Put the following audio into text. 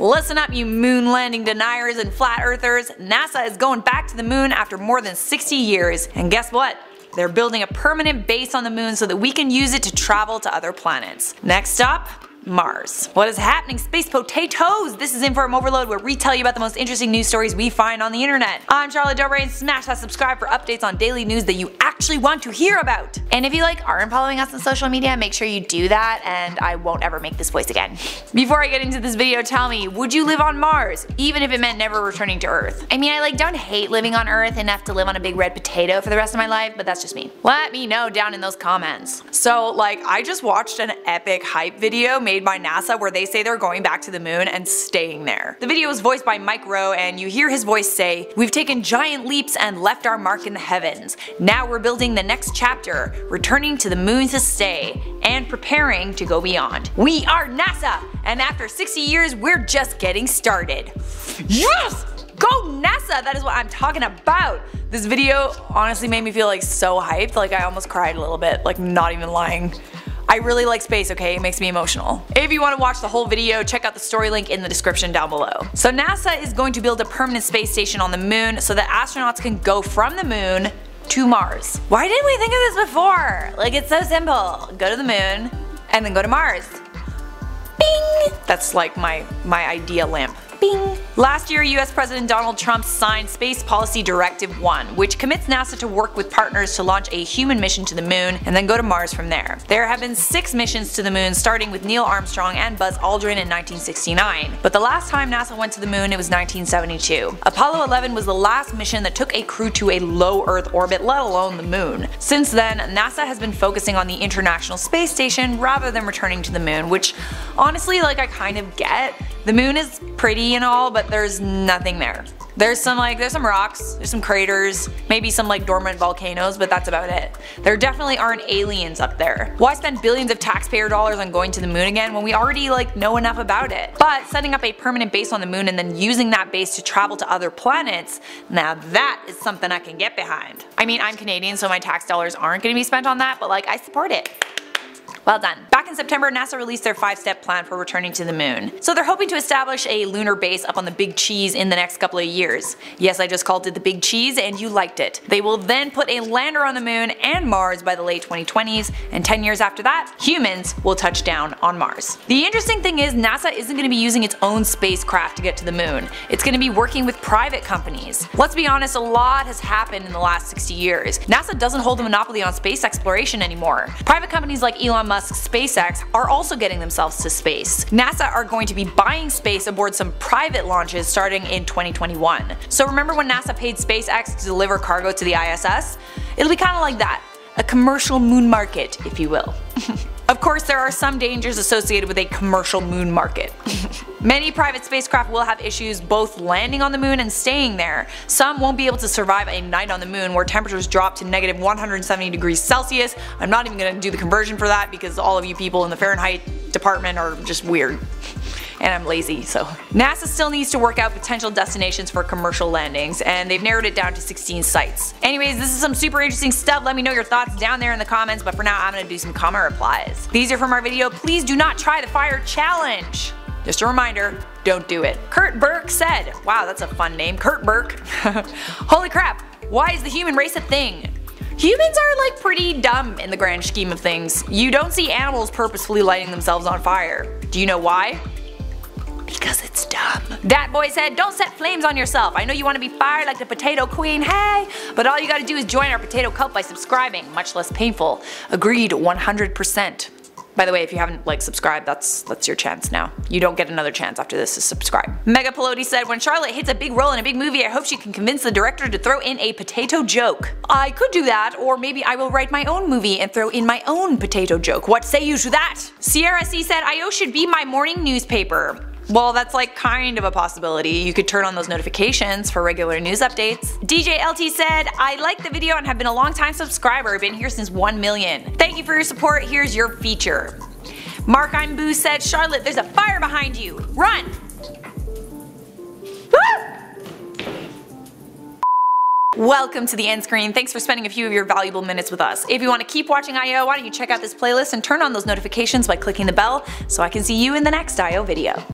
Listen up, you moon landing deniers and flat earthers. NASA is going back to the moon after more than 60 years. And guess what? They're building a permanent base on the moon so that we can use it to travel to other planets. Next up, Mars. What is happening, space potatoes? This is InformOverload, where we tell you about the most interesting news stories we find on the internet. I'm Charlotte Dobre, and smash that subscribe for updates on daily news that you actually want to hear about. And if you aren't following us on social media, make sure you do that, and I won't ever make this voice again. Before I get into this video, tell me, would you live on Mars, even if it meant never returning to Earth? I mean, I don't hate living on Earth enough to live on a big red potato for the rest of my life, but that's just me. Let me know down in those comments. So I just watched an epic hype video made by NASA where they say they're going back to the moon and staying there. The video is voiced by Mike Rowe, and you hear his voice say, "We've taken giant leaps and left our mark in the heavens. Now we're building the next chapter, returning to the moon to stay, and preparing to go beyond. We are NASA, and after 60 years we're just getting started." Yes! Go NASA! That is what I'm talking about! This video honestly made me feel so hyped, I almost cried a little bit, not even lying. I really like space, okay? It makes me emotional. If you want to watch the whole video, check out the story link in the description down below. So NASA is going to build a permanent space station on the moon so that astronauts can go from the moon to Mars. Why didn't we think of this before? It's so simple. Go to the moon and then go to Mars. Bing! That's my idea lamp. Bing! Last year, US President Donald Trump signed Space Policy Directive 1, which commits NASA to work with partners to launch a human mission to the moon and then go to Mars from there. There have been 6 missions to the moon, starting with Neil Armstrong and Buzz Aldrin in 1969. But the last time NASA went to the moon, it was 1972. Apollo 11 was the last mission that took a crew to a low Earth orbit, let alone the moon. Since then, NASA has been focusing on the International Space Station rather than returning to the moon, which honestly, I kind of get. The moon is pretty and all, but there's nothing there. There's some rocks, there's some craters, maybe some dormant volcanoes, but that's about it. There definitely aren't aliens up there. Why spend billions of taxpayer dollars on going to the moon again when we already know enough about it? But setting up a permanent base on the moon and then using that base to travel to other planets, now that is something I can get behind. I mean, I'm Canadian, so my tax dollars aren't going to be spent on that, but I support it. Well done. Back in September, NASA released their 5-step plan for returning to the moon. So they're hoping to establish a lunar base up on the Big Cheese in the next couple of years. Yes, I just called it the Big Cheese and you liked it. They will then put a lander on the moon and Mars by the late 2020s, and 10 years after that, humans will touch down on Mars. The interesting thing is NASA isn't going to be using its own spacecraft to get to the moon. It's going to be working with private companies. Let's be honest, a lot has happened in the last 60 years. NASA doesn't hold a monopoly on space exploration anymore. Private companies like Elon Musk's SpaceX are also getting themselves to space. NASA are going to be buying space aboard some private launches starting in 2021. So remember when NASA paid SpaceX to deliver cargo to the ISS? It'll be kind of like that. A commercial moon market, if you will. Of course, there are some dangers associated with a commercial moon market. Many private spacecraft will have issues both landing on the moon and staying there. Some won't be able to survive a night on the moon where temperatures drop to negative 170 degrees Celsius. I'm not even going to do the conversion for that because all of you people in the Fahrenheit department are just weird. And I'm lazy, so. NASA still needs to work out potential destinations for commercial landings, and they've narrowed it down to 16 sites. Anyways, this is some super interesting stuff. Let me know your thoughts down there in the comments, but for now I'm gonna do some comment replies. These are from our video, please do not try the fire challenge. Just a reminder, don't do it. Kurt Burke said, wow, that's a fun name, Kurt Burke. Holy crap, why is the human race a thing? Humans are pretty dumb in the grand scheme of things. You don't see animals purposefully lighting themselves on fire. Do you know why? Because it's dumb. Dat boy said, don't set flames on yourself. I know you want to be fired like the potato queen, hey! But all you gotta do is join our potato cult by subscribing. Much less painful. Agreed 100%. By the way, if you haven't subscribed, that's your chance now. You don't get another chance after this to subscribe. Mega Pelosi said, when Charlotte hits a big role in a big movie, I hope she can convince the director to throw in a potato joke. I could do that, or maybe I will write my own movie and throw in my own potato joke. What say you to that? Sierra C said, IO should be my morning newspaper. Well, that's kind of a possibility. You could turn on those notifications for regular news updates. DJ LT said, I like the video and have been a long time subscriber, been here since 1 million. Thank you for your support, here's your feature. Mark I'm Boo said, Charlotte, there's a fire behind you, run! Welcome to the end screen. Thanks for spending a few of your valuable minutes with us. If you want to keep watching IO, why don't you check out this playlist and turn on those notifications by clicking the bell so I can see you in the next IO video.